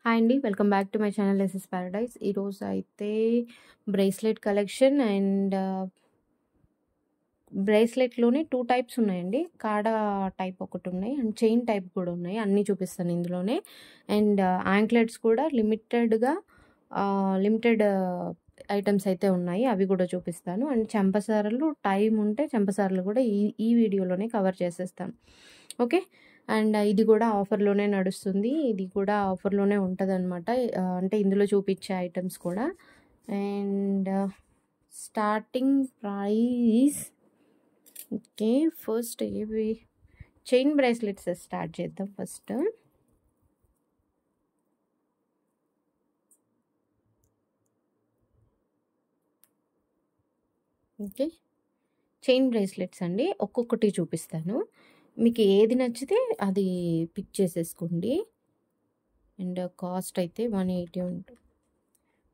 Hi అండి. Welcome back to my channel this is paradise. ఈరోజు అయితే బ్రేస్లెట్ కలెక్షన్ అండ్ బ్రేస్లెట్‌లోనే 2 టైప్స్ ఉన్నాయండి. కాడా టైప్ ఒకటున్నాయి అండ్ చైన్ టైప్ కూడా ఉన్నాయి. అన్నీ చూపిస్తాను ఇందులోనే. అండ్ యాంక్లెట్స్ కూడా లిమిటెడ్ ఐటెమ్స్ అయితే ఉన్నాయి. అవి కూడా చూపిస్తాను. అండ్ చెంపసరలు టైం ఉంటే చెంపసరలు కూడా ఈ వీడియోలోనే కవర్ చేసేస్తాను. ఓకే. అండ్ ఇది కూడా ఆఫర్‌లోనే నడుస్తుంది. ఇది కూడా ఆఫర్‌లోనే ఉంటదనమాట. అంటే ఇందులో చూపిచ్చే ఐటెమ్స్ కూడా. And starting price okay. First ఇవి చైన్ బ్రేస్లెట్స్ స్టార్ట్ చేద్దాం ఫస్ట్. ఓకే. చైన్ బ్రేస్లెట్స్ అండి. ఒక్కొక్కటి చూపిస్తాను. మీకు ఏది నచ్చితే అది పిక్ చేసేసుకోండి. అండ్ కాస్ట్ అయితే 180 ఉంటుంది.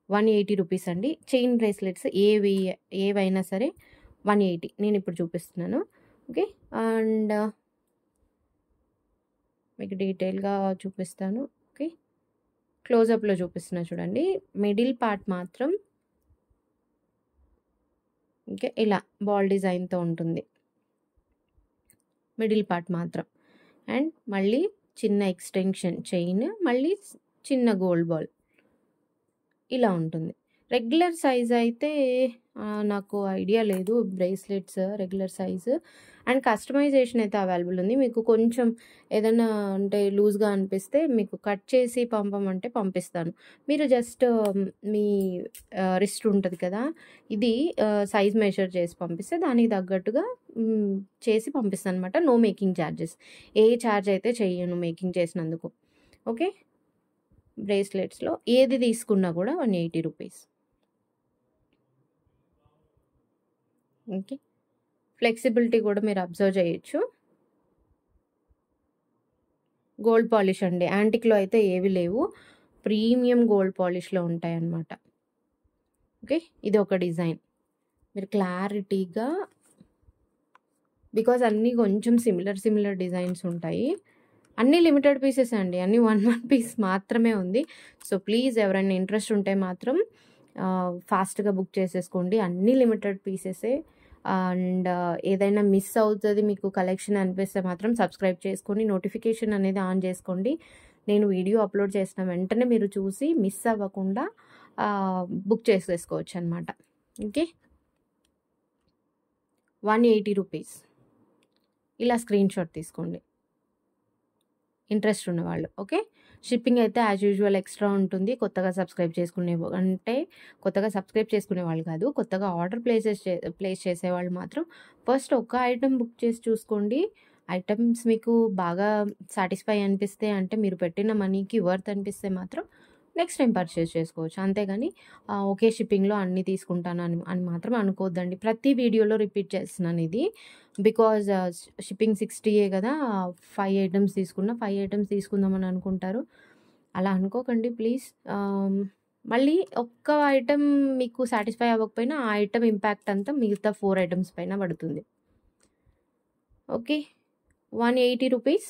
180 రూపీస్ అండి. చైన్ బ్రేస్లెట్స్ ఏవైనా సరే 180 నేను ఇప్పుడు చూపిస్తున్నాను. ఓకే. అండ్ మీకు డీటెయిల్‌గా చూపిస్తాను. ఓకే. క్లోజప్‌లో చూపిస్తున్నా చూడండి. మిడిల్ పార్ట్ మాత్రం ఓకే. ఇలా బాల్ డిజైన్‌తో ఉంటుంది. మిడిల్ పార్ట్ మాత్రం. అండ్ మళ్ళీ చిన్న ఎక్స్‌టెన్షన్ చైన్, మళ్ళీ చిన్న గోల్డ్ బాల్ ఇలా ఉంటుంది. రెగ్యులర్ సైజ్ అయితే నాకు ఐడియా లేదు bracelets regular size. And customization అయితే అవైలబుల్ ఉంది. మీకు కొంచెం ఏదైనా అంటే లూజ్‌గా అనిపిస్తే మీకు కట్ చేసి పంపమంటే పంపిస్తాను. మీరు జస్ట్ మీ రిస్ట్ ఉంటది కదా! ఇది సైజ్ మెజర్ చేసి పంపిస్తే దానికి తగ్గట్టుగా చేసి పంపిస్తాననమాట. No making charges. ఏ చార్జ్ అయితే చెయ్యను మేకింగ్ చేసినందుకు. ఓకే. బ్రేస్లెట్స్‌లో ఏది తీసుకున్నా కూడా 180 రూపీస్. ఓకే. ఫ్లెక్సిబిలిటీ కూడా మీరు అబ్జర్వ్ చేయొచ్చు. గోల్డ్ పాలిష్ అండి. యాంటిక్‌లో అయితే ఏవి లేవు. ప్రీమియం గోల్డ్ పాలిష్‌లో ఉంటాయన్నమాట. ఓకే. ఇది ఒక డిజైన్. మీరు క్లారిటీగా బికాజ్ అన్నీ కొంచెం సిమిలర్ డిజైన్స్ ఉంటాయి. అన్నీ లిమిటెడ్ పీసెస్ అండి. అన్నీ 1 పీస్ మాత్రమే ఉంది. సో, ప్లీజ్ ఎవరైనా ఇంట్రెస్ట్ ఉంటే మాత్రం ఫాస్ట్‌గా బుక్ చేసేసుకోండి. అన్నీ లిమిటెడ్ పీసెసే. అండ్ ఏదైనా మిస్ అవుతది మీకు కలెక్షన్ అనిపిస్తే మాత్రం సబ్స్క్రైబ్ చేసుకొని నోటిఫికేషన్ అనేది ఆన్ చేసుకోండి. నేను వీడియో అప్లోడ్ చేసిన వెంటనే మీరు చూసి మిస్ అవ్వకుండా బుక్ చేసేసుకోవచ్చనమాట. ఓకే. 180 రూపీస్. ఇలా స్క్రీన్‌షాట్ తీసుకోండి. ఇంట్రెస్ట్ ఉన్నవాళ్ళు. ఓకే. షిప్పింగ్ అయితే యాజ్ యూజువల్ ఎక్స్ట్రా ఉంటుంది. కొత్తగా సబ్స్క్రైబ్ చేసుకునేవాళ్ళు కాదు. కొత్తగా ఆర్డర్ ప్లేస్ చేసేవాళ్ళు మాత్రం ఫస్ట్ ఒక ఐటెమ్ బుక్ చేసి చూసుకోండి. ఐటెమ్స్ మీకు బాగా సాటిస్ఫై అనిపిస్తే అంటే మీరు పెట్టిన మనీకి వర్త్ అనిపిస్తే మాత్రం నెక్స్ట్ టైం పర్చేస్ చేసుకోవచ్చు. అంతేగాని ఒకే షిప్పింగ్‌లో అన్నీ తీసుకుంటానని అని మాత్రం అనుకోవద్దండి. ప్రతి వీడియోలో రిపీట్ చేస్తున్నాను ఇది. బికాజ్ షిప్పింగ్ 60 కదా! 5 ఐటెమ్స్ తీసుకున్నా 5 ఐటెమ్స్ తీసుకుందామని అనుకుంటారు. అలా అనుకోకండి ప్లీజ్. మళ్ళీ ఒక్క ఐటెమ్ మీకు సాటిస్ఫై అవ్వకపోయినా ఆ ఐటెమ్ ఇంపాక్ట్ అంతా మిగతా 4 ఐటెమ్స్ పైన పడుతుంది. Okay. 180 rupees.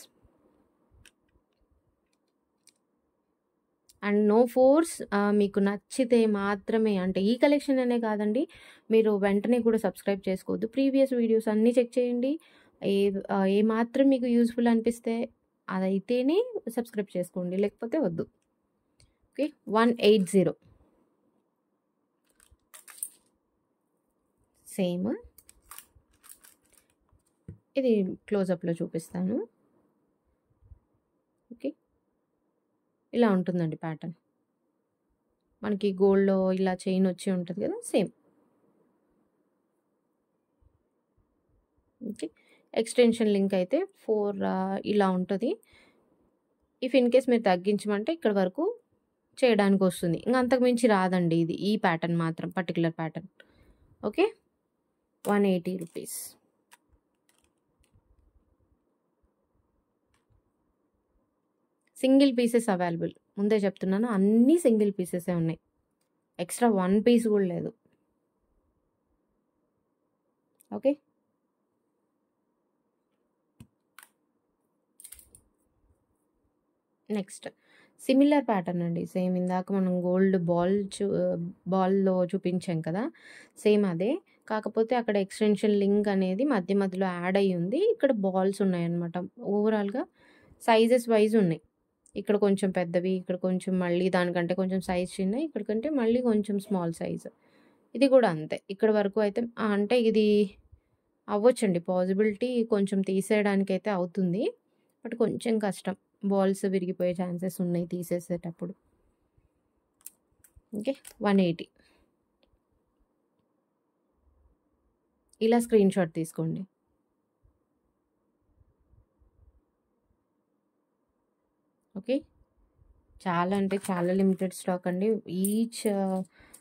And no force. మీకు నచ్చితే మాత్రమే అంటే ఈ కలెక్షన్ అనే కాదండి. మీరు వెంటనే కూడా సబ్స్క్రైబ్ చేసుకోవద్దు. ప్రీవియస్ వీడియోస్ అన్నీ చెక్ చేయండి. ఏ మాత్రం మీకు యూజ్‌ఫుల్ అనిపిస్తే అదైతేనే సబ్స్క్రైబ్ చేసుకోండి. లేకపోతే వద్దు. ఓకే. 180 సేమ్. ఇది క్లోజప్‌లో చూపిస్తాను. ఓకే. ఇలా ఉంటుందండి ప్యాటర్న్. మనకి గోల్డ్‌లో ఇలా చైన్ వచ్చి ఉంటది కదా! సేమ్. ఓకే. ఎక్స్‌టెన్షన్ లింక్ అయితే 4 ఇలా ఉంటది. ఇఫ్ ఇన్ కేస్ మీరు తగ్గించమంటే ఇక్కడి వరకు చేయడానికొస్తుంది. ఇంక అంతకు మించి రాదండి ఇది. ఈ ప్యాటర్న్ మాత్రం particular pattern. Okay. 180 rupees. Single pieces available. ముందే చెప్తున్నాను. అన్నీ సింగిల్ పీసెసే ఉన్నాయి. ఎక్స్‌ట్రా 1 పీస్ కూడా లేదు. ఓకే. నెక్స్ట్ సిమిలర్ ప్యాటర్న్ అండి. సేమ్ ఇందాక మనం గోల్డ్ బాల్‌లో చూపించాం కదా! సేమ్ అదే. కాకపోతే అక్కడ ఎక్స్‌టెన్షన్ లింక్ అనేది మధ్య మధ్యలో యాడ్ అయ్యి ఉంది. ఇక్కడ బాల్స్ ఉన్నాయన్నమాట. ఓవరాల్‌గా సైజెస్ వైస్ ఉన్నాయి. ఇక్కడ కొంచెం పెద్దవి, ఇక్కడ కొంచెం మళ్ళీ దానికంటే కొంచెం సైజ్ చిన్నయి, ఇక్కడికంటే మళ్ళీ కొంచెం స్మాల్ సైజ్. ఇది కూడా అంతే. ఇక్కడి వరకు అయితే అంటే ఇది అవ్వొచ్చండి. పాసిబిలిటీ కొంచెం తీసేయడానికైతే అవుతుంది. బట్ కొంచెం కష్టం. బాల్స్ విరిగిపోయే ఛాన్సెస్ ఉన్నాయి తీసేసేటప్పుడు. ఓకే. 180 ఇలా స్క్రీన్‌షాట్ తీసుకోండి. ఓకే. చాలా అంటే చాలా లిమిటెడ్ స్టాక్ అండి. ఈచ్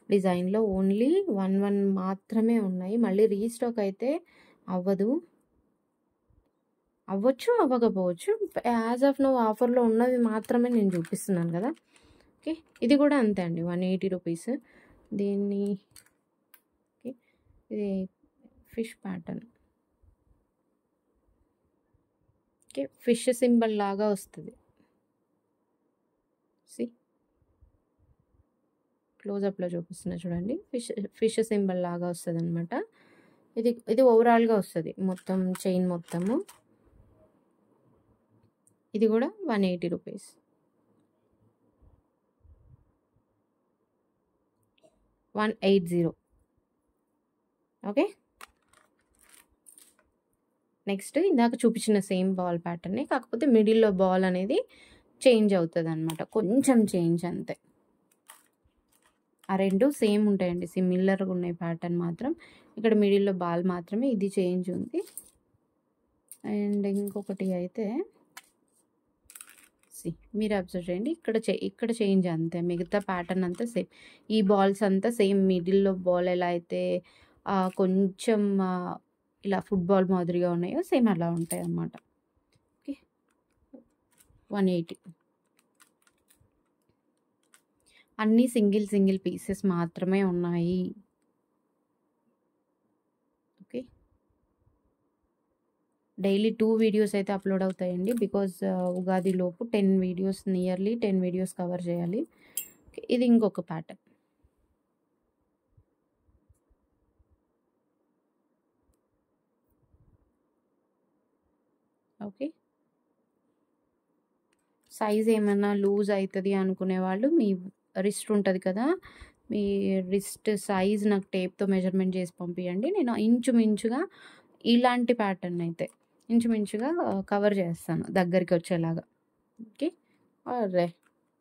డిజైన్‌లో ఓన్లీ 1 మాత్రమే ఉన్నాయి. మళ్ళీ రీస్టాక్ అయితే అవ్వదు. అవ్వచ్చు, అవ్వకపోవచ్చు. యాజ్ ఆఫ్ నౌ ఆఫర్‌లో ఉన్నవి మాత్రమే నేను చూపిస్తున్నాను కదా! ఓకే. ఇది కూడా అంతే అండి. 180 రూపీస్. దీన్ని ఓకే. ఇది fish pattern. Okay. Fish symbol లాగా వస్తది. సీ క్లోజప్‌లో చూపిస్తున్నా చూడండి. ఫిష్ సింబల్ లాగా వస్తదనమాట. ఇది ఓవరాల్‌గా వస్తది. మొత్తం చైన్ మొత్తము. ఇది కూడా 180 రూపీస్. 180. ఓకే. నెక్స్ట్ ఇందాక చూపించిన సేమ్ బాల్ ప్యాటర్నే. కాకపోతే మిడిల్‌లో బాల్ అనేది చేంజ్ అవుతదనమాట. కొంచెం చేంజ్ అంతే. ఆ 2 సేమ్ ఉంటాయండి. సిమిలర్‌గా ఉన్నాయి ప్యాటర్న్ మాత్రం. ఇక్కడ మిడిల్‌లో బాల్ మాత్రమే ఇది చేంజ్ ఉంది. అండ్ ఇంకొకటి అయితే మీరు అబ్జర్వ్ చేయండి. ఇక్కడ చేంజ్ అంతే. మిగతా ప్యాటర్న్ అంతా సేమ్. ఈ బాల్స్ అంతా సేమ్ మిడిల్‌లో బాల్ ఎలా అయితే కొంచెం ఇలా ఫుట్‌బాల్ మాదిరిగా ఉన్నాయో సేమ్ అలా ఉంటాయన్నమాట. ఓకే. 180. అన్నీ సింగిల్ పీసెస్ మాత్రమే ఉన్నాయి. ఓకే. డైలీ 2 వీడియోస్ అయితే అప్‌లోడ్ అవుతాయండి. బికాజ్ ఉగాదిలోపు 10 వీడియోస్ నియర్లీ 10 వీడియోస్ కవర్ చేయాలి. ఇది ఇంకొక ప్యాటర్న్. ఓకే. సైజ్ ఏమన్నా లూజ్ అయితది అనుకునే వాళ్ళు మీ రిస్ట్ ఉంటది కదా! మీ రిస్ట్ సైజ్ నాకు టేప్‌తో మెజర్‌మెంట్ చేసి పంపియండి. నేను ఇంచుమించుగా ఇలాంటి ప్యాటర్న్ అయితే ఇంచుమించుగా కవర్ చేస్తాను దగ్గరికి వచ్చేలాగా. ఓకే. అర్రే!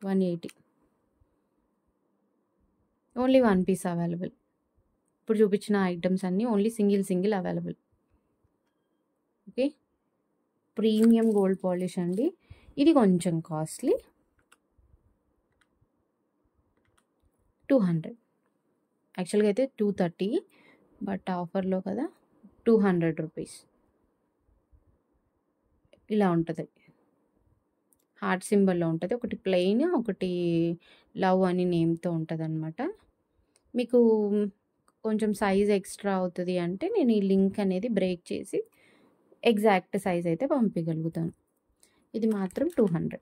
180. Only 1 piece available. ఇప్పుడు చూపించిన ఐటెమ్స్ అన్నీ only single available. Okay. Premium gold polish అండి. ఇది కొంచెం కాస్ట్లీ. 200. యాక్చువల్‌గా అయితే 230 బట్ ఆఫర్‌లో కదా 200 రూపీస్. ఇలా ఉంటది. హార్ట్ సింబల్‌లో ఉంటది. ఒకటి ప్లెయిన్, ఒకటి లవ్ అని నేమ్‌తో ఉంటదనమాట. మీకు కొంచెం సైజ్ ఎక్స్ట్రా అవుతది అంటే నేను ఈ లింక్ అనేది బ్రేక్ చేసి ఎగ్జాక్ట్ సైజ్ అయితే పంపియగలుగుతాను. ఇది మాత్రం 200.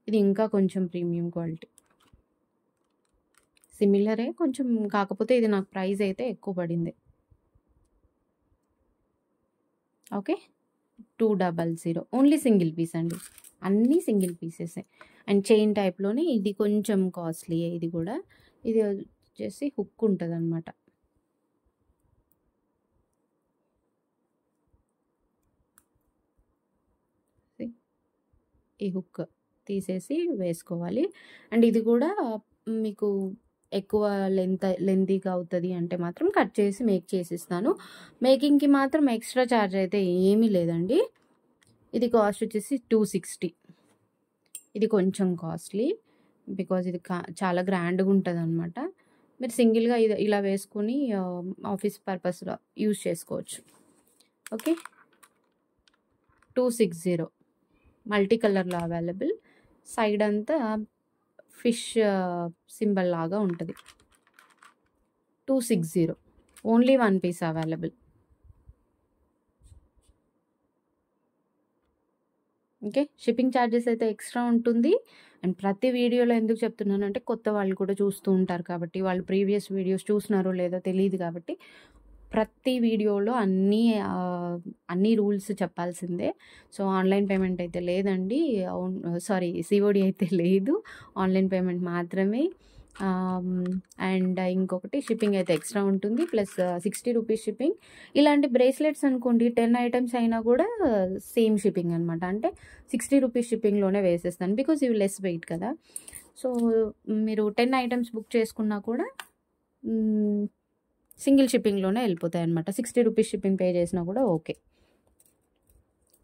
ఇది ఇంకా కొంచెం ప్రీమియం క్వాలిటీ. సిమిలరే కొంచెం కాకపోతే ఇది నాకు ప్రైస్ అయితే ఎక్కువ పడింది. ఓకే. 200. ఓన్లీ సింగిల్ పీస్ అండి. అన్నీ సింగిల్ పీసెసే. అండ్ చైన్ టైప్‌లోనే ఇది కొంచెం కాస్ట్లీయే ఇది కూడా. ఇది వచ్చేసి హుక్ ఉంటదనమాట. ఈ హుక్ తీసేసి వేసుకోవాలి. అండ్ ఇది కూడా మీకు ఎక్కువ లెంతీగా అవుతది అంటే మాత్రం కట్ చేసి మేక్ చేసిస్తాను. మేకింగ్‌కి మాత్రం ఎక్స్ట్రా చార్జ్ అయితే ఏమీ లేదండి. ఇది కాస్ట్ వచ్చేసి 260. ఇది కొంచెం కాస్ట్లీ. బికాజ్ ఇది చాలా గ్రాండ్‌గా ఉంటదనమాట. మీరు సింగిల్‌గా ఇలా వేసుకొని ఆఫీస్ పర్పస్‌లో యూజ్ చేసుకోవచ్చు. ఓకే. 260. మల్టీ కలర్‌లో అవైలబుల్. సైడ్ అంతా ఫిష్ సింబల్ లాగా ఉంటది. 260. Only 1 piece available. Okay. Shipping charges అయితే ఎక్స్‌ట్రా ఉంటుంది. అండ్ ప్రతి వీడియోలో ఎందుకు చెప్తున్నానంటే కొత్త వాళ్ళు కూడా చూస్తూ ఉంటారు కాబట్టి, వాళ్ళు ప్రీవియస్ వీడియోస్ చూసినారో లేదో తెలీదు కాబట్టి, ప్రతి వీడియోలో అన్ని రూల్స్ చెప్పాల్సిందే. సో, ఆన్‌లైన్ పేమెంట్ అయితే లేదండి. సారీ, సీఓడీ అయితే లేదు. ఆన్‌లైన్ పేమెంట్ మాత్రమే. అండ్ ఇంకొకటి షిప్పింగ్ అయితే ఎక్స్‌ట్రా ఉంటుంది. Plus ₹60 shipping. ఇలాంటి బ్రేస్లెట్స్ అనుకోండి 10 ఐటెమ్స్ అయినా కూడా సేమ్ షిప్పింగ్ అనమాట. అంటే ₹60 షిప్పింగ్‌లోనే వేసేస్తాను. బికాజ్ ఇవి లెస్ వెయిట్ కదా! సో, మీరు 10 ఐటెమ్స్ బుక్ చేసుకున్నా కూడా సింగిల్ షిప్పింగ్‌లోనే వెళ్ళిపోతాయన్నమాట. ₹60 షిప్పింగ్ పే చేసినా కూడా okay.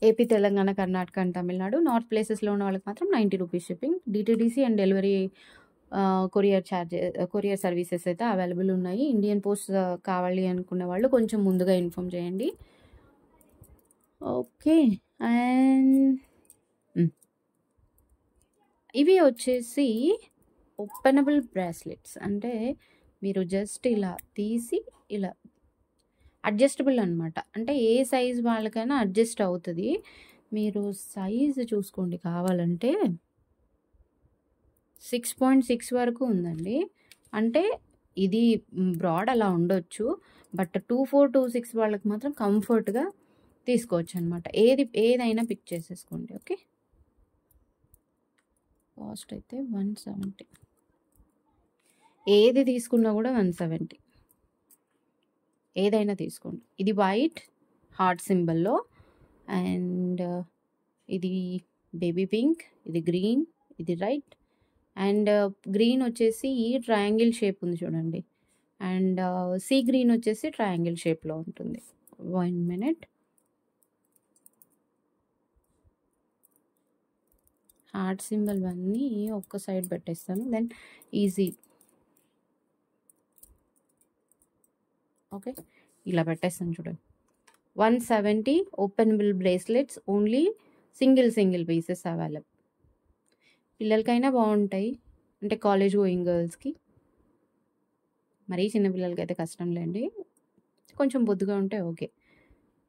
AP, Telangana, Karnataka and Tamil Nadu, north ప్లేసెస్‌లో ఉన్న వాళ్ళకి మాత్రం ₹90 shipping. DTDC and delivery courier services అయితే అవైలబుల్ ఉన్నాయి. ఇండియన్ పోస్ట్ కావాలి అనుకునే వాళ్ళు కొంచెం ముందుగా ఇన్ఫార్మ్ చేయండి. ఓకే. అండ్ ఇవి వచ్చేసి ఓపెనబుల్ బ్రాస్లెట్స్. అంటే మీరు జస్ట్ ఇలా తీసి ఇలా అడ్జస్టబుల్ అనమాట. అంటే ఏ సైజ్ వాళ్ళకైనా అడ్జస్ట్ అవుతుంది. మీరు సైజ్ చూసుకోండి కావాలంటే 6.6 వరకు ఉందండి. అంటే ఇది బ్రాడ్ అలా ఉండొచ్చు. బట్ 24, 26 వాళ్ళకి మాత్రం కంఫర్ట్‌గా తీసుకోవచ్చనమాట. ఏదైనా పిక్ చేసేసుకోండి. ఓకే. కాస్ట్ అయితే 170. ఏది తీసుకున్నా కూడా 170. ఏదైనా తీసుకోండి. ఇది వైట్ హార్ట్ సింబల్‌లో అండ్ ఇది బేబీ పింక్, ఇది గ్రీన్, ఇది రెడ్ అండ్ గ్రీన్ వచ్చేసి ట్రయాంగిల్ షేప్ ఉంది చూడండి. అండ్ సీ గ్రీన్ వచ్చేసి ట్రయాంగిల్ షేప్‌లో ఉంటుంది. 1 మినిట్. హార్ట్ సింబల్ అన్నీ ఒక్క సైడ్ పెట్టేస్తాను. Then easy. ఓకే. ఇలా పెట్టేస్తాను చూడండి. 170 openable bracelets. Only single pieces available. పిల్లలకైనా బాగుంటాయి. అంటే కాలేజ్ గోయింగ్ గర్ల్స్‌కి. మరీ చిన్న పిల్లలకైతే కష్టం లేండి. కొంచెం బొద్దుగా ఉంటే ఓకే.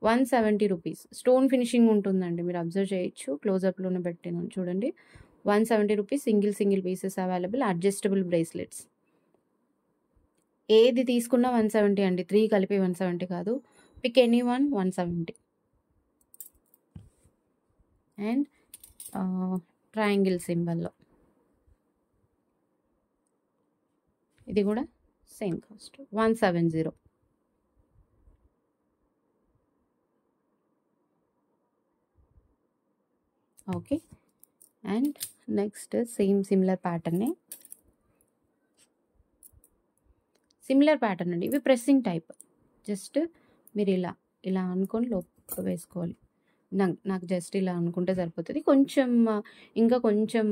₹170. స్టోన్ ఫినిషింగ్ ఉంటుందండి. మీరు అబ్జర్వ్ చేయొచ్చు. క్లోజప్‌లోనే పెట్టినాను చూడండి. ₹170 single pieces available. Adjustable bracelets. ఏది తీసుకున్నా 170 అండి. 3 కలిపి 170 కాదు. Pick any one 170. And triangle సింబల్‌లో ఇది కూడా same cost 170. Okay. And next similar pattern అండి. ఇవి ప్రెస్సింగ్ టైప్. జస్ట్ మీరు ఇలా అనుకొని లోపల వేసుకోవాలి. నాకు జస్ట్ ఇలా అనుకుంటే సరిపోతుంది. ఇంకా కొంచెం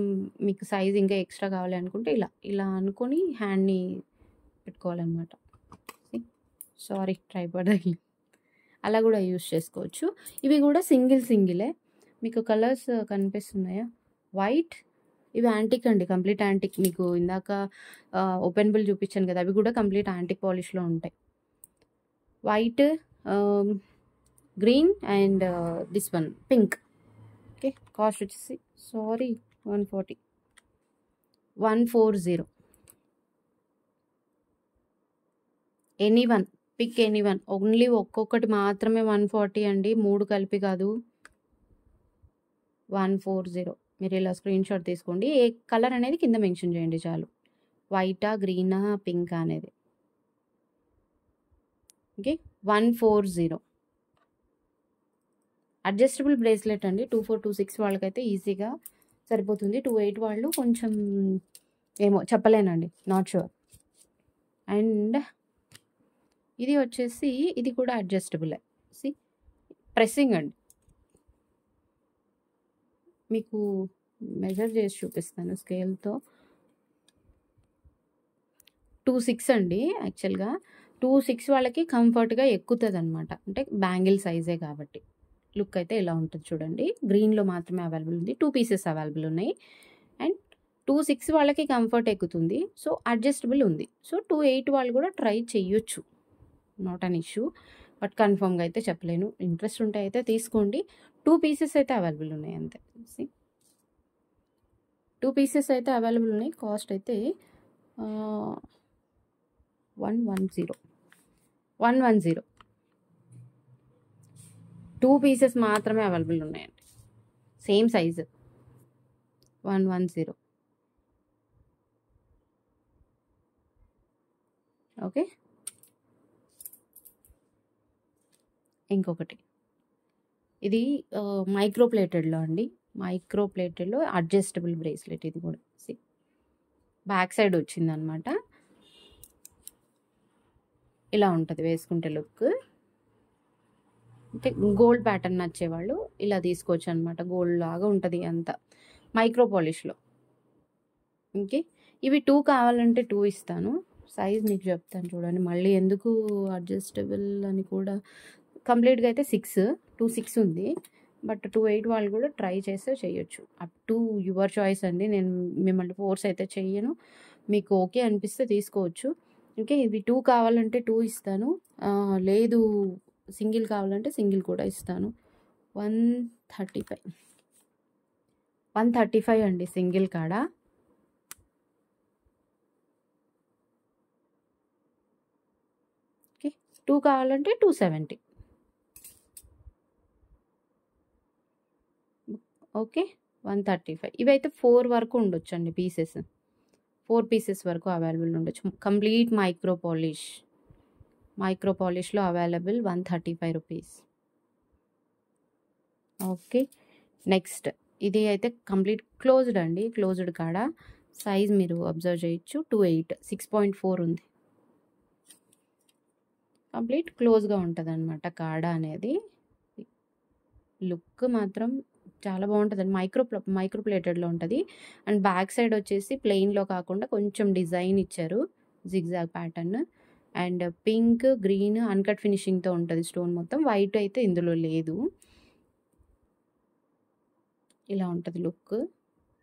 మీకు సైజ్ ఇంకా ఎక్స్ట్రా కావాలి అనుకుంటే ఇలా అనుకొని హ్యాండ్ని పెట్టుకోవాలన్నమాట. సారీ, ట్రైపాడ్ అలా కూడా యూస్ చేసుకోవచ్చు. ఇవి కూడా సింగిలే. మీకు కలర్స్ కనిపిస్తున్నాయా? వైట్, ఇవి యాంటిక్ అండి. Complete antique. మీకు ఇందాక ఓపెనబుల్ చూపించాను కదా, అవి కూడా కంప్లీట్ యాంటిక్ పాలిష్లో ఉంటాయి. White, green and this one pink. Okay. Cost వచ్చేసి 140. 140. Anyone, pick anyone. ఓన్లీ ఒక్కొక్కటి మాత్రమే 140 అండి. 3 కలిపి కాదు. 140. మీరు ఇలా స్క్రీన్ షాట్ తీసుకోండి. ఏ కలర్ అనేది కింద మెన్షన్ చేయండి చాలు. వైటా, గ్రీనా, పింకా అనేది. ఓకే. 140. అడ్జస్టబుల్ బ్రేస్లెట్ అండి. 24, 26 వాళ్ళకైతే ఈజీగా సరిపోతుంది. 28 వాళ్ళు కొంచెం ఏమో చెప్పలేనండి. Not sure. అండ్ ఇది వచ్చేసి ఇది కూడా అడ్జస్టబులే. ప్రెస్సింగ్ అండి. మీకు మెజర్ చేసి చూపిస్తాను స్కేల్తో. 26 అండి. యాక్చువల్గా 26 వాళ్ళకి కంఫర్ట్గా ఎక్కుతుంది అనమాట. అంటే బ్యాంగిల్ సైజే కాబట్టి. లుక్ అయితే ఇలా ఉంటుంది చూడండి. గ్రీన్లో మాత్రమే అవైలబుల్ ఉంది. 2 పీసెస్ అవైలబుల్ ఉన్నాయి. అండ్ 26 వాళ్ళకి కంఫర్ట్ ఎక్కుతుంది. సో అడ్జస్టబుల్ ఉంది. సో 28 వాళ్ళు కూడా ట్రై చెయ్యొచ్చు. Not an issue. బట్ కన్ఫర్మ్గా అయితే చెప్పలేను. ఇంట్రెస్ట్ ఉంటే అయితే తీసుకోండి. 2 పీసెస్ అయితే అవైలబుల్ ఉన్నాయి అంతే. 2 పీసెస్ అయితే అవైలబుల్ ఉన్నాయి. కాస్ట్ అయితే 110 2 పీసెస్ మాత్రమే అవైలబుల్ ఉన్నాయండి. Same size 110. ఓకే. ఇంకొకటి ఇది మైక్రో ప్లేటెడ్లో అండి. మైక్రో ప్లేటెడ్లో అడ్జస్టబుల్ బ్రేస్లెట్. ఇది కూడా బ్యాక్ సైడ్ వచ్చిందనమాట. ఇలా ఉంటుంది వేసుకుంటే లుక్. అంటే గోల్డ్ ప్యాటర్న్ నచ్చేవాళ్ళు ఇలా తీసుకోవచ్చు అనమాట. గోల్డ్ లాగా ఉంటుంది అంతా మైక్రో పాలిష్లో. ఓకే. ఇవి 2 కావాలంటే 2 ఇస్తాను. సైజ్ మీకు చెప్తాను చూడండి. మళ్ళీ ఎందుకు అడ్జస్టబుల్ అని కూడా కంప్లీట్గా అయితే 6 ఉంది. బట్ 2.8 వాళ్ళు కూడా ట్రై చేస్తే చేయొచ్చు. అప్ టు యువర్ చాయిస్ అండి. నేను మిమ్మల్ని ఫోర్స్ అయితే చెయ్యను. మీకు ఓకే అనిపిస్తే తీసుకోవచ్చు. ఓకే. ఇవి 2 కావాలంటే 2 ఇస్తాను. లేదు సింగిల్ కావాలంటే సింగిల్ కూడా ఇస్తాను. 135 అండి సింగిల్ కాడ. ఓకే. 2 కావాలంటే 270. ఓకే. 135. ఇవైతే 4 వరకు ఉండొచ్చండి పీసెస్. 4 పీసెస్ వరకు అవైలబుల్ ఉండొచ్చు. కంప్లీట్ మైక్రో పాలిష్లో అవైలబుల్ 135 రూపీస్. ఓకే. నెక్స్ట్ ఇది అయితే కంప్లీట్ క్లోజ్డ్ అండి. క్లోజ్డ్ కాడ సైజ్ మీరు అబ్జర్వ్ చేయొచ్చు. 2.8 6.4 ఉంది. కంప్లీట్ క్లోజ్గా ఉంటుంది అనమాట కాడ అనేది. లుక్ మాత్రం చాలా బాగుంటుందండి. మైక్రో ప్లేటెడ్లో ఉంటుంది. అండ్ బ్యాక్ సైడ్ వచ్చేసి ప్లెయిన్లో కాకుండా కొంచెం డిజైన్ ఇచ్చారు, zigzag pattern. And pink, green uncut ఫినిషింగ్తో ఉంటుంది స్టోన్ మొత్తం. వైట్ అయితే ఇందులో లేదు. ఇలా ఉంటుంది లుక్.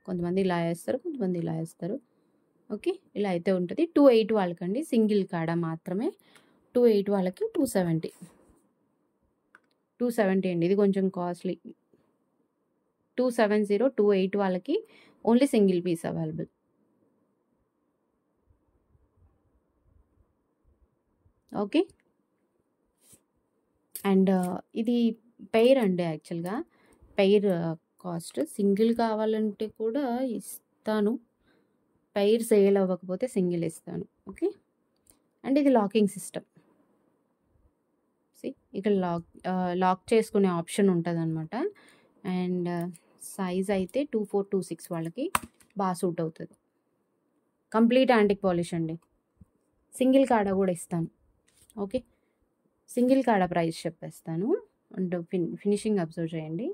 కొంతమంది ఇలా వేస్తారు, కొంతమంది ఇలా వేస్తారు. ఓకే. ఇలా అయితే ఉంటుంది. 2.8 వాళ్ళకండి సింగిల్ కాడ మాత్రమే. 2.8 వాళ్ళకి 270 అండి. ఇది కొంచెం కాస్ట్లీ. 270, 2.8 వాళ్ళకి only single piece available. Okay. And ఇది పెయిర్ అండి. యాక్చువల్గా పెయిర్ కాస్ట్ సింగిల్ కావాలంటే కూడా ఇస్తాను. పెయిర్ సేల్ అవ్వకపోతే సింగిల్ ఇస్తాను. ఓకే. అండ్ ఇది లాకింగ్ సిస్టమ్. ఇక్కడ లాక్ చేసుకునే ఆప్షన్ ఉంటుంది అనమాట. అండ్ సైజ్ అయితే 24, 26 వాళ్ళకి బాగా సూట్ అవుతుంది. కంప్లీట్ యాంటిక్ పాలిష్ అండి. సింగిల్ కాడ కూడా ఇస్తాను. ఓకే. సింగిల్ కాడ ప్రైస్ చెప్పేస్తాను. అండ్ ఫినిషింగ్ అబ్జర్వ్ చేయండి.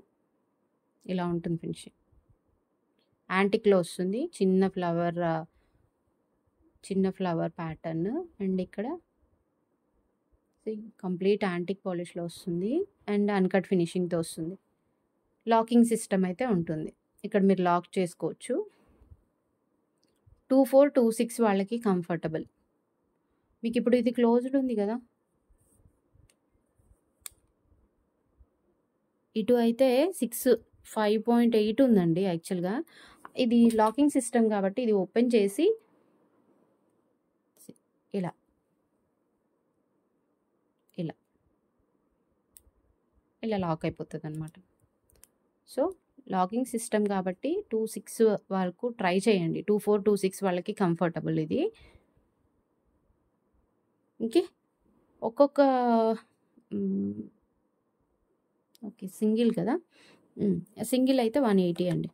ఇలా ఉంటుంది ఫినిషింగ్. యాంటిక్లో వస్తుంది. చిన్న ఫ్లవర్ ప్యాటర్న్. అండ్ ఇక్కడ కంప్లీట్ యాంటిక్ పాలిష్లో వస్తుంది. అండ్ అన్కట్ ఫినిషింగ్తో వస్తుంది. లాకింగ్ సిస్టమ్ అయితే ఉంటుంది. ఇక్కడ మీరు లాక్ చేసుకోవచ్చు. 24, 26 వాళ్ళకి కంఫర్టబుల్. మీకు ఇప్పుడు ఇది క్లోజ్డ్ ఉంది కదా, ఇటు అయితే 5.8 ఉందండి. యాక్చువల్గా ఇది లాకింగ్ సిస్టమ్ కాబట్టి ఇది ఓపెన్ చేసి ఇలా లాక్ అయిపోతుంది అనమాట. సో లాకింగ్ సిస్టమ్ కాబట్టి 26 వరకు ట్రై చేయండి. 24, 26 వాళ్ళకి కంఫర్టబుల్ ఇది. ఓకే. ఒక్కొక్క ఓకే సింగిల్ కదా. సింగిల్ అయితే 180 అండి.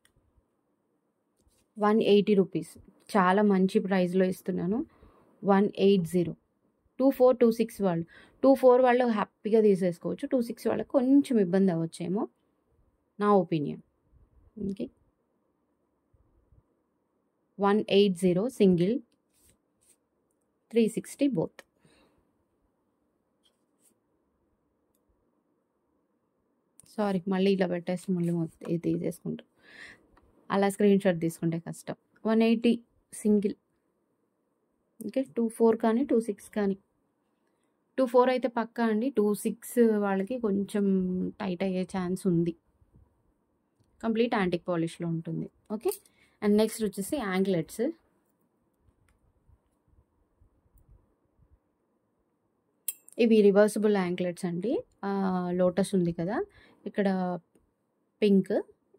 180 రూపీస్. చాలా మంచి ప్రైస్లో ఇస్తున్నాను. 180. 24, 26 వాళ్ళు 24 వాళ్ళు హ్యాపీగా తీసేసుకోవచ్చు. 26 వాళ్ళకి కొంచెం ఇబ్బంది అవ్వచ్చేమో నా opinion. Okay. 180 single, 360 both. Sorry, మళ్ళీ ఇలా పెట్టేసి మళ్ళీ మొత్తం తీసేసుకుంటాం. అలా స్క్రీన్ షాట్ తీసుకుంటే కష్టం. 180 సింగిల్. ఓకే. 24 కానీ 26 కానీ. 24 అయితే పక్కా అండి. 26 వాళ్ళకి కొంచెం టైట్ అయ్యే ఛాన్స్ ఉంది. కంప్లీట్ యాంటిక్ పాలిష్లో ఉంటుంది. ఓకే, అండ్ నెక్స్ట్ వచ్చేసి యాంక్లెట్స్. ఇవి రివర్సిబుల్ యాంక్లెట్స్ అండి. లోటస్ ఉంది కదా, ఇక్కడ పింక్,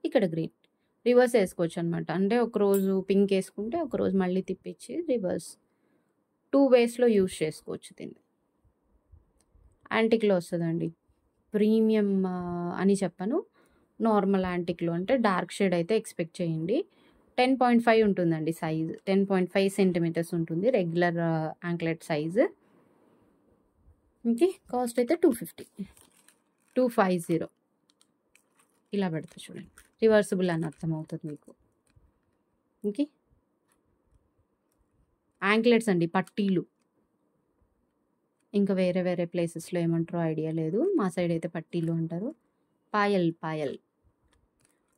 ఇక్కడ గ్రీన్, రివర్స్ వేసుకోవచ్చు అనమాట. అంటే ఒకరోజు పింక్ వేసుకుంటే ఒకరోజు మళ్ళీ తిప్పించి రివర్స్ 2 వేస్లో యూజ్ చేసుకోవచ్చు దీన్ని. యాంటిక్లో వస్తుందండి. ప్రీమియం అని చెప్పను, నార్మల్ యాంటిక్లో అంటే డార్క్ షేడ్ అయితే ఎక్స్పెక్ట్ చేయండి. 10.5 ఉంటుందండి సైజ్, 10.5 సెంటీమీటర్స్ ఉంటుంది regular anklet size. Okay, cost అయితే 250, 250 ఇలా పెడతా చూడండి. రివర్సిబుల్ అని అర్థమవుతుంది మీకు. ఓకే, యాంక్లెట్స్ అండి, పట్టీలు. ఇంకా వేరే వేరే ప్లేసెస్లో ఏమంటారో ఐడియా లేదు, మా సైడ్ అయితే పట్టీలు అంటారు. పాయల్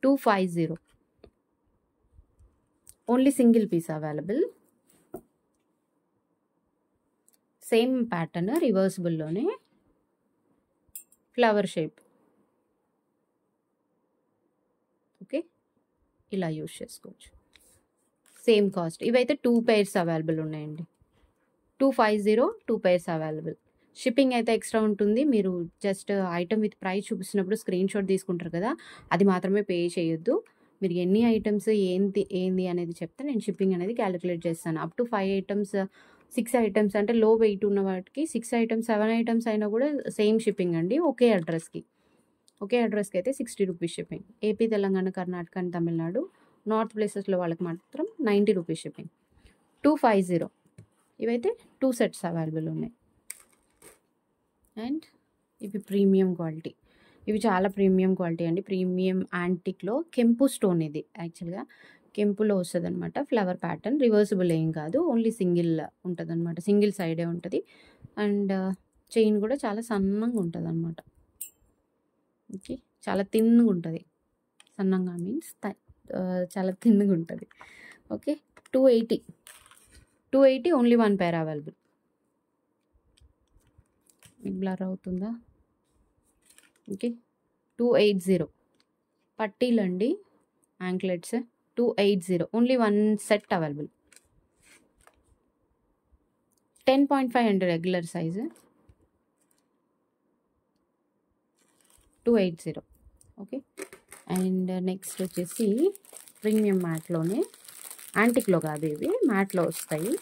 250, only single piece available. Same pattern, రివర్సిబుల్లోనే ఫ్లవర్ షేప్. ఓకే, ఇలా యూజ్ చేసుకోవచ్చు. Same cost. ఇవైతే 2 pairs అవైలబుల్ ఉన్నాయండి. 250, 2 pairs అవైలబుల్. షిప్పింగ్ అయితే ఎక్స్ట్రా ఉంటుంది. మీరు జస్ట్ ఐటమ్ విత్ ప్రైస్ చూపిస్తున్నప్పుడు స్క్రీన్ షాట్ తీసుకుంటారు కదా, అది మాత్రమే పే చేయొద్దు. మీరు ఎన్ని ఐటమ్స్ ఏంది అనేది చెప్తే నేను షిప్పింగ్ అనేది క్యాలిక్యులేట్ చేస్తాను. అప్ టు 5 ఐటమ్స్, 6 ఐటమ్స్ అంటే లో వెయిట్ ఉన్న వాటికి 6 ఐటమ్స్, 7 ఐటమ్స్ అయినా కూడా సేమ్ షిప్పింగ్ అండి. ఒకే అడ్రస్కి అయితే 60 rupees shipping. AP, Telangana, Karnataka and Tamil Nadu, north ప్లేసెస్లో వాళ్ళకి మాత్రం 90 రూపీస్ షిప్పింగ్. 250. ఇవైతే 2 sets అవైలబుల్ ఉన్నాయి. అండ్ ఇవి ప్రీమియం క్వాలిటీ. ఇవి చాలా ప్రీమియం క్వాలిటీ అండి. ప్రీమియం యాంటిక్లో కెంపు స్టోన్, ఇది యాక్చువల్గా కెంపులో వస్తుంది అనమాట. ఫ్లవర్ ప్యాటర్న్, రివర్సిబుల్ ఏం కాదు, ఓన్లీ సింగిల్ ఉంటుంది అనమాట, సింగిల్ సైడే ఉంటుంది. అండ్ చైన్ కూడా చాలా సన్నంగా ఉంటుంది అనమాట. ఓకే, చాలా థిన్గా ఉంటుంది. సన్నంగా మీన్స్ చాలా థిన్గా ఉంటుంది. Okay, 280 only 1 pair available. మీకు బ్లర్ అవుతుందా? ఓకే, 280 పట్టీలు అండి, యాంక్లెట్స్ 280, ఓన్లీ 1 set అవైలబుల్. 10.5 అండి regular size, 280. Okay, and next వచ్చేసి ప్రీమియం మ్యాట్లోనే, యాంటిక్లో కాదు, ఇవి మ్యాట్లో వస్తాయి.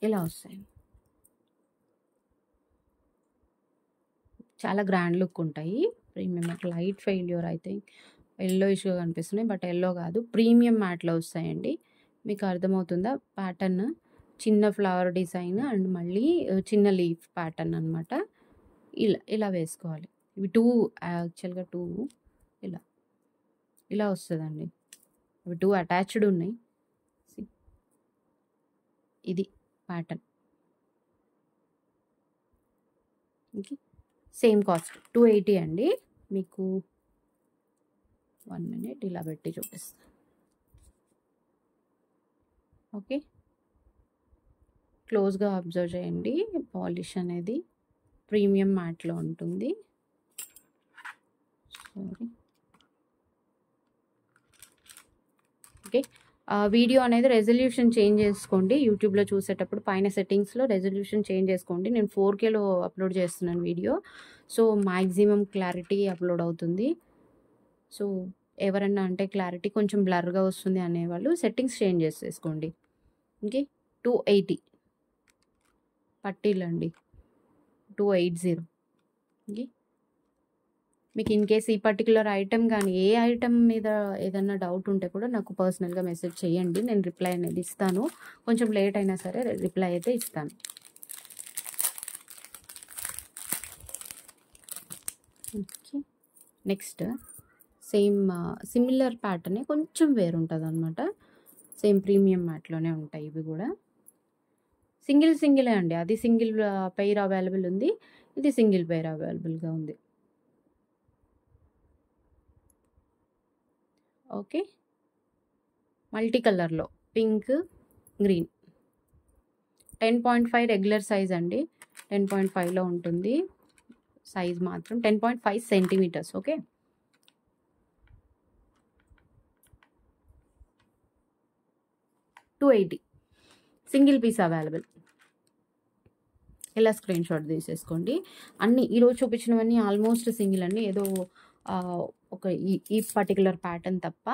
ఇలా వస్తాయి, చాలా గ్రాండ్ లుక్ ఉంటాయి. ప్రీమియం మ్యాట్, లైట్ ఫెయిల్యూర్ అయితే ఎల్లో ఇష్యూగా కనిపిస్తున్నాయి, బట్ ఎల్లో కాదు, ప్రీమియం మ్యాట్లో వస్తాయండి. మీకు అర్థమవుతుందా? ప్యాటర్న్ చిన్న ఫ్లవర్ డిజైన్ అండ్ మళ్ళీ చిన్న లీఫ్ ప్యాటర్న్ అనమాట. ఇలా వేసుకోవాలి. ఇవి 2 యాక్చువల్గా 2 ఇలా వస్తుందండి. ఇవి 2 అటాచ్డ్ ఉన్నాయి. ఇది ప్యాటర్న్. ఓకే, సేమ్ కాస్ట్ 280 అండి. మీకు 1 minute ఇలా పెట్టి చూపిస్తాను. ఓకే, క్లోజ్గా అబ్జర్వ్ చేయండి. పాలిష్ అనేది ప్రీమియం మ్యాట్లో ఉంటుంది. సారీ. ఓకే, వీడియో అనేది రెజల్యూషన్ చేంజ్ చేసుకోండి. యూట్యూబ్లో చూసేటప్పుడు పైన సెట్టింగ్స్లో రెజల్యూషన్ చేంజ్ చేసుకోండి. నేను 4Kలో అప్లోడ్ చేస్తున్నాను video, so maximum clarity upload అవుతుంది. సో ఎవరన్నా అంటే క్లారిటీ కొంచెం బ్లర్గా వస్తుంది అనేవాళ్ళు సెట్టింగ్స్ చేంజ్ చేసేసుకోండి. ఓకే, 280 పట్టీలు అండి, 280. ఓకే, మీకు ఇన్ కేస్ ఈ పర్టికులర్ ఐటమ్ కానీ ఏ ఐటమ్ మీద ఏదన్నా డౌట్ ఉంటే కూడా నాకు పర్సనల్గా మెసేజ్ చేయండి, నేను రిప్లై అనేది ఇస్తాను. కొంచెం లేట్ అయినా సరే రిప్లై అయితే ఇస్తాను. ఓకే, నెక్స్ట్ సేమ్ సిమిలర్ ప్యాటర్నే, కొంచెం వేరు ఉంటుంది అనమాట. సేమ్ ప్రీమియం మ్యాట్లోనే ఉంటాయి ఇవి కూడా. సింగిలే అండి, అది సింగిల్ పెయిర్ అవైలబుల్ ఉంది, ఇది సింగిల్ పెయిర్ అవైలబుల్గా ఉంది. ఓకే, మల్టీ కలర్లో పింక్, గ్రీన్ 10.5 రెగ్యులర్ సైజ్ అండి. 10.5లో ఉంటుంది సైజ్ మాత్రం. 10.5 centimetres. Okay. 280 single piece available. ఇలా స్క్రీన్ షాట్ తీసేసుకోండి. అన్నీ ఈరోజు చూపించినవన్నీ ఆల్మోస్ట్ సింగిల్ అండి. ఏదో ఒక ఈ పర్టికులర్ ప్యాటర్న్ తప్ప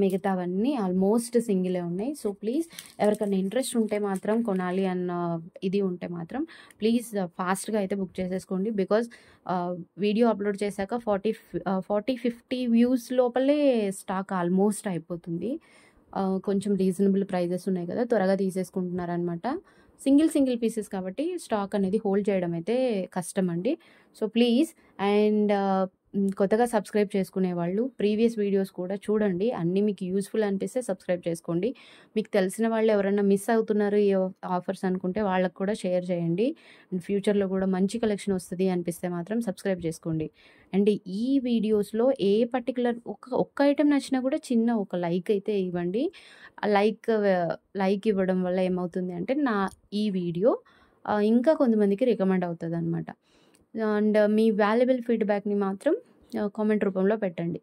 మిగతావన్నీ ఆల్మోస్ట్ సింగిలే ఉన్నాయి. సో ప్లీజ్ ఎవరికైనా ఇంట్రెస్ట్ ఉంటే మాత్రం, కొనాలి అన్న ఇది ఉంటే మాత్రం ప్లీజ్ ఫాస్ట్గా అయితే బుక్ చేసేసుకోండి. బికాజ్ వీడియో అప్లోడ్ చేశాక 40-50 వ్యూస్ లోపలే స్టాక్ ఆల్మోస్ట్ అయిపోతుంది. కొంచెం రీజనబుల్ ప్రైజెస్ ఉన్నాయి కదా, త్వరగా తీసేసుకుంటున్నారనమాట. సింగిల్ పీసెస్ కాబట్టి స్టాక్ అనేది హోల్డ్ చేయడం అయితే కష్టం అండి. So please. అండ్ కొత్తగా సబ్స్క్రైబ్ చేసుకునే వాళ్ళు ప్రీవియస్ వీడియోస్ కూడా చూడండి. అన్నీ మీకు యూస్ఫుల్ అనిపిస్తే సబ్స్క్రైబ్ చేసుకోండి. మీకు తెలిసిన వాళ్ళు ఎవరైనా మిస్ అవుతున్నారు ఈ ఆఫర్స్ అనుకుంటే వాళ్ళకు కూడా షేర్ చేయండి. అండ్ ఫ్యూచర్లో కూడా మంచి కలెక్షన్ వస్తుంది అనిపిస్తే మాత్రం సబ్స్క్రైబ్ చేసుకోండి. అండ్ ఈ వీడియోస్లో ఏ పర్టికులర్ ఒక్క ఐటెం నచ్చినా కూడా చిన్న ఒక లైక్ అయితే ఇవ్వండి. లైక్ ఇవ్వడం వల్ల ఏమవుతుంది అంటే ఈ వీడియో ఇంకా కొంతమందికి రికమెండ్ అవుతుంది అనమాట. అండ్ మీ వాల్యుబుల్ ఫీడ్బ్యాక్ని మాత్రం కామెంట్ రూపంలో పెట్టండి.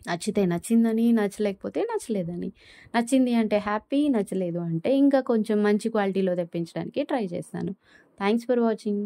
నచ్చితే నచ్చిందని, నచ్చలేకపోతే నచ్చలేదని. నచ్చింది అంటే హ్యాపీ, నచ్చలేదు అంటే ఇంకా కొంచెం మంచి క్వాలిటీలో తెప్పించడానికి ట్రై చేస్తాను. Thanks for watching.